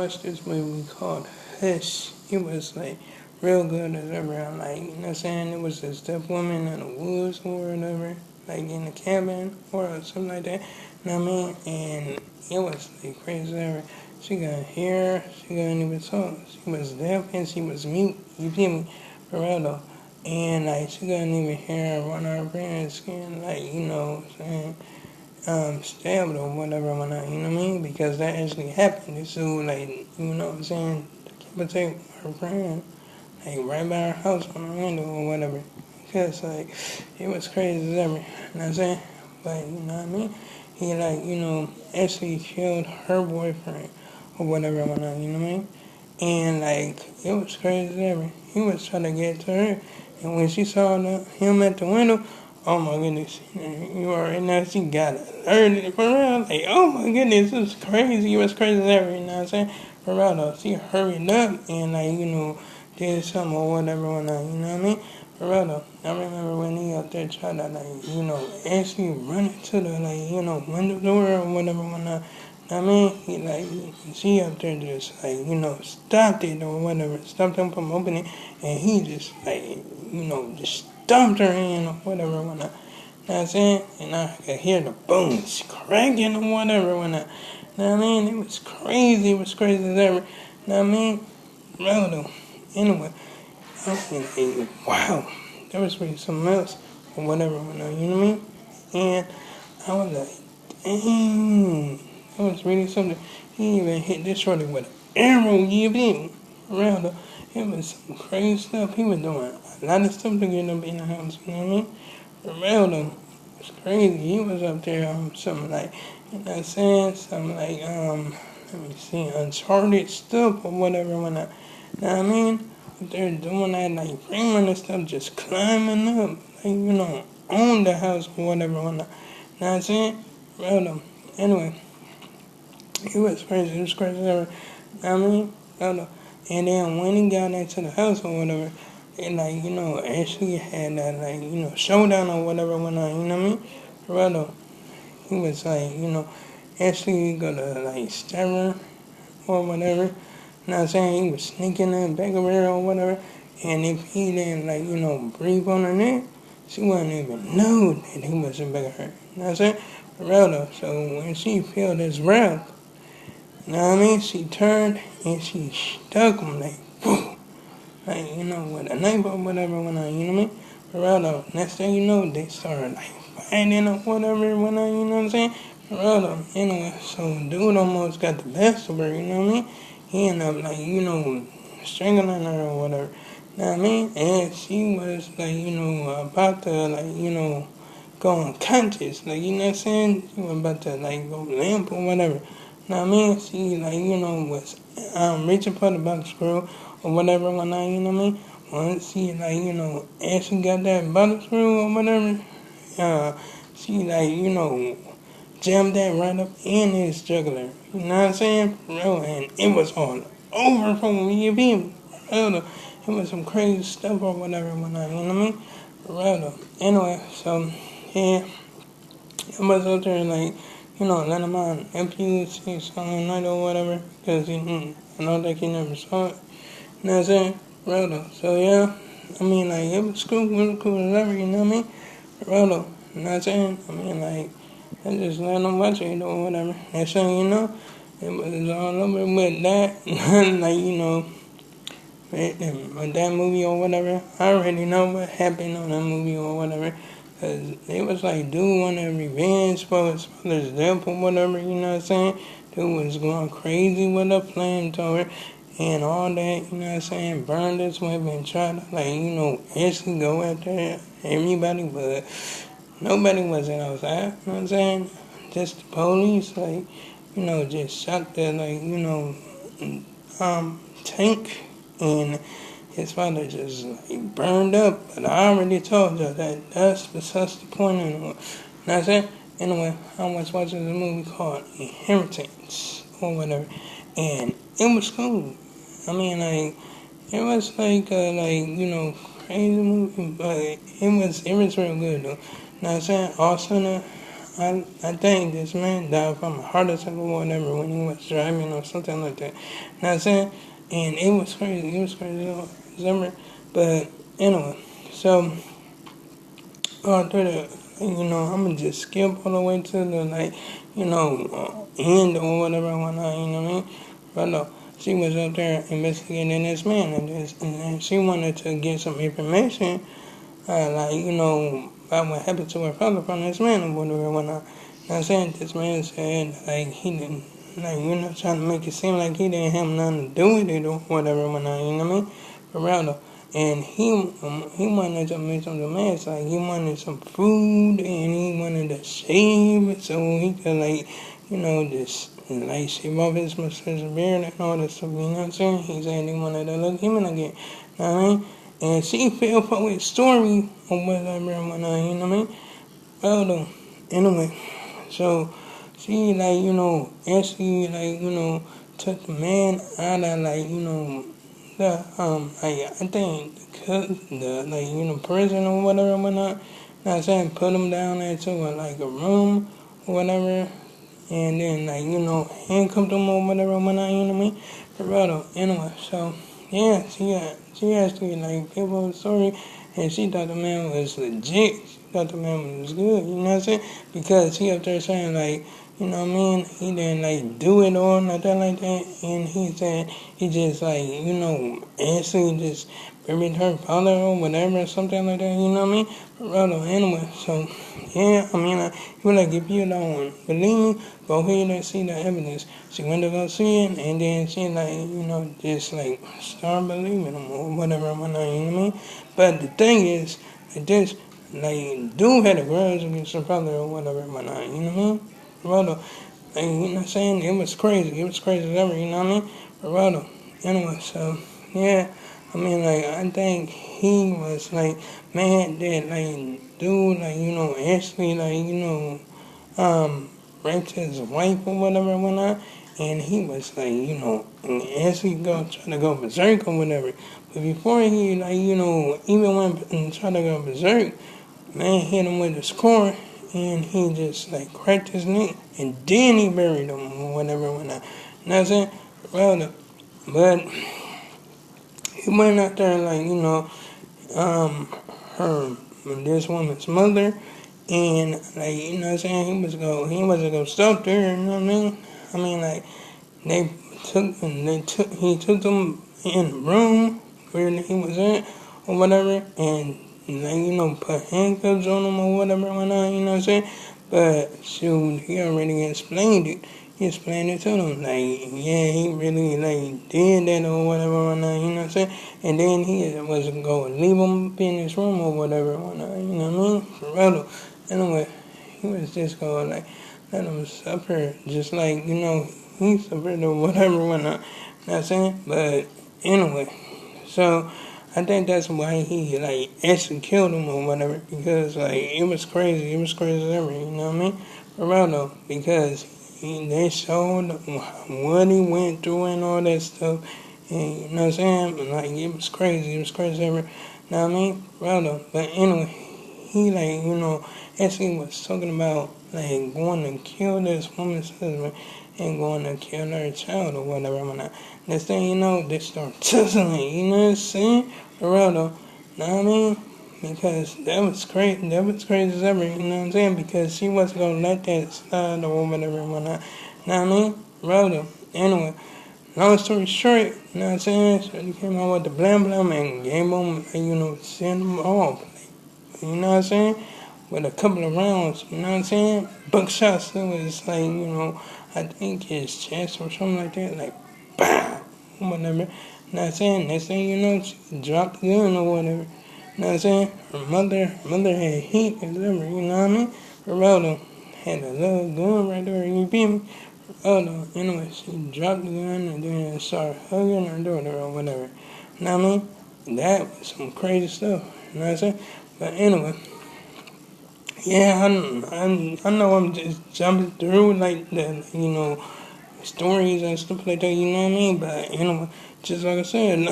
Watched this movie called Hush. It was like real good as ever. I'm like, you know what I'm saying? It was this deaf woman in the woods or whatever, like in a cabin or something like that. You know what I mean? And it was like crazy as ever. She got hair, she couldn't even talk. She was deaf and she was mute. You feel me? For real though. And like she couldn't even hear one of her parents' skin, like, you know what I'm saying? Stabbed or whatever when I, you know what I mean? Because that actually happened. This dude, like, you know what I'm saying, decapitate her friend, like, right by her house on the window or whatever. Because, like, it was crazy as ever. You know what I'm saying? But, you know what I mean? He, like, you know, actually killed her boyfriend or whatever when I, you know what I mean? And, like, it was crazy as ever. He was trying to get to her. And when she saw him at the window, oh my goodness, you already know she got alerted for real. Like, oh my goodness, it was crazy. It was crazy as ever, you know what I'm saying? For real though, she hurried up and, like, you know, did something or whatever when I, you know what I mean? For real though, I remember when he up there tried to, like, you know, actually run into the, like, you know, window door or whatever when I mean, he, like, she up there just, like, you know, stopped it or whatever, stopped him from opening, and he just, like, you know, just stomped her hand or whatever when I, you know what I'm saying? And I could hear the bones cracking or whatever when I, you know what I mean? It was crazy as ever, you know what I mean? Bro, though, anyway, I was like, wow, there was really something else or whatever when I, you know what I mean? And I was like, dang, that was really something. He even hit this shorty with an arrow, you feel around her. It was some crazy stuff. He was doing a lot of stuff to get up in the house, you know what I mean? Around him. It was crazy. He was up there something like, you know what I'm saying? Something like, let me see, uncharted stuff or whatever when I, you know what I mean? Up there doing that, like, Freeman and stuff, just climbing up, like, you know, on the house or whatever when I, you know what I'm saying? Around him. Anyway. It was crazy. It was crazy. I mean, I don't know. And then when he got into the house or whatever, it like, you know, actually had that, like, you know, showdown or whatever when I, you know what I mean? Brother, he was like, you know, actually gonna like stab her or whatever. You know what I'm saying? He was sneaking in the back of her or whatever. And if he didn't, like, you know, breathe on her neck, she wouldn't even know that he was in back of her. You know what I'm saying? Brother, so when she felt his breath, you know what I mean? She turned and she stuck him like, whoo, like, you know, with a knife or whatever when I, you know what I mean? Geraldo, next thing you know, they started like fighting or whatever when I, you know what I'm saying? Geraldo, anyway, so dude almost got the best of her, you know what I mean? He ended up like, you know, strangling her or whatever. You know what I mean? And she was like, you know, about to like, you know, go unconscious. Like, you know what I'm saying? She was about to like go limp or whatever. You know what I mean? She like, you know, was reaching for the box screw or whatever when I, you know what I mean? Once she like, you know, actually got that box screw or whatever, she like, you know, jammed that right up in his jugular. You know what I'm saying? Bro, and it was all over from me, you feel me? Bro, it was some crazy stuff or whatever when I, you know what I mean? Bro, anyway, so, yeah, I was out there like, you know, letting my nephew see something night or whatever, because I don't think he never saw it. You know what I'm saying? Bro, so yeah, I mean, like, it was cool as ever, you know what I mean? Bro, you know what I'm saying? I mean, like, I just let them watch it or whatever. Next thing you know, it was all over with that, like, you know, with that movie or whatever. I already know what happened on that movie or whatever. Cause it was like dude wanted revenge for his father's death or whatever, you know what I'm saying? Dude was going crazy with a flamethrower and all that, you know what I'm saying? Burned his weapon, tried to like, you know, actually go after everybody, but nobody wasn't outside, you know what I'm saying? Just the police, like, you know, just shot the like, you know, tank and his father just like burned up, but I already told you that that's besides the point anyway. You know what I'm saying? Anyway, I was watching a movie called Inheritance or whatever, and it was cool. I mean, like, it was like you know, crazy movie, but it was real good though. You know what I'm saying? Also, I think this man died from a heart attack or whatever when he was driving or something like that. You know what I'm saying? And it was crazy. It was crazy. Summer. But anyway, so after the, I'm gonna just skip all the way to the end or whatever. Whatnot, you know what I mean? But no, she was up there investigating this man, and she wanted to get some information, about what happened to her father from this man or whatever. Whatnot. You know what I'm saying? This man said he didn't. Trying to make it seem like he didn't have nothing to do with it or whatever, whatnot, you know what I mean? But rather, and he wanted to make some demands, like he wanted some food and he wanted to shave so he could just shave off his mustache and beard and all this stuff, you know what I'm saying? He said he wanted to look human again, you know what I mean? And she fell for his story or whatever, you know what I mean? Well, anyway, so she actually took the man out of I think the prison or whatever whatnot. Not saying put him down into a room or whatever, and then handcuffed him or whatever whatnot. You know what I mean? But rather, anyway, so yeah, she actually gave up the story, and she thought the man was legit. She thought the man was good. You know what I'm saying? Because he up there saying you know what I mean? He didn't do it or nothing like that. And he said he just actually just buried her father or whatever or something like that, you know what I mean? But rather, anyway, so yeah, I mean he was if you don't believe me, go ahead and see the evidence. She went to go see it and then she just start believing him or whatever, you know what I mean? But the thing is, this dude had a grudge against her father or whatever, you know what I mean? Rather, you know what I'm saying? It was crazy. It was crazy as ever, you know what I mean? But rather, anyway, so, yeah. I mean, I think he was, mad that, dude, actually, raped his wife or whatever, whatnot. And he was, actually trying to go berserk or whatever. But before he, even went and tried to go berserk, man hit him with a score, and he just cracked his neck, and then he buried him or whatever. You know what I'm saying? Well, but he went out there her this woman's mother, and you know what I'm saying, he wasn't gonna stop there. You know what I mean? I mean he took them in the room where he was at or whatever, and put handcuffs on him or whatever, whatnot, you know what I'm saying? But shoot, he already explained it. He explained it to them, yeah, he really did that or whatever, whatnot, you know what I'm saying? And then he wasn't going to leave him in his room or whatever, whatnot, you know what I mean? For real. Anyway, he was just going let him suffer, just he suffered or whatever, whatnot, you know what I'm saying? But anyway, so I think that's why he actually killed him or whatever, because it was crazy. It was crazy as ever, you know what I mean? For real though, because they showed what he went through and all that stuff, and you know what I'm saying? It was crazy. It was crazy as ever. You know what I mean? For real though. But anyway, he actually was talking about going to kill this woman's husband and going to kill her child or whatever. Next thing you know, they start tussling, you know what I'm saying? For real though, know what I mean? Because that was crazy as ever, you know what I'm saying? Because she wasn't gonna let that slide or whatever and whatnot. Know what I mean? For real though. Anyway, long story short, you know what I'm saying? So he came out with the blam blam and gave him, sent him off. You know what I'm saying? With a couple of rounds, you know what I'm saying? Buckshots, it was I think his chest or something like that, BAM! Whatever. You know what I'm saying? Next thing you know, she dropped the gun or whatever. You know what I'm saying? Her mother had heat or whatever, you know what I mean? Geraldo had a little gun right there, you feel me? Geraldo, anyway, she dropped the gun and then started hugging her daughter or whatever. You know what I mean? That was some crazy stuff, you know what I'm saying? But anyway, yeah, I know I'm just jumping through the stories and stuff like that. You know what I mean? But just like I said,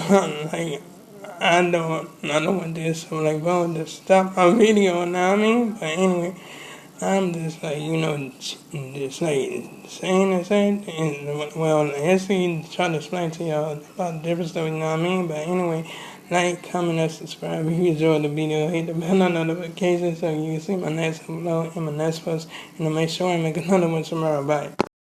I don't want this so I want to stop my video. You know what I mean? But anyway, I'm just like, just like saying the same thing. Well, actually, try to explain to y'all about the different stuff, you know what I mean? But anyway, like, comment, and subscribe. If you enjoyed the video, hit the bell notification so you can see my next upload and my next post. And to make sure I make another one tomorrow. Bye.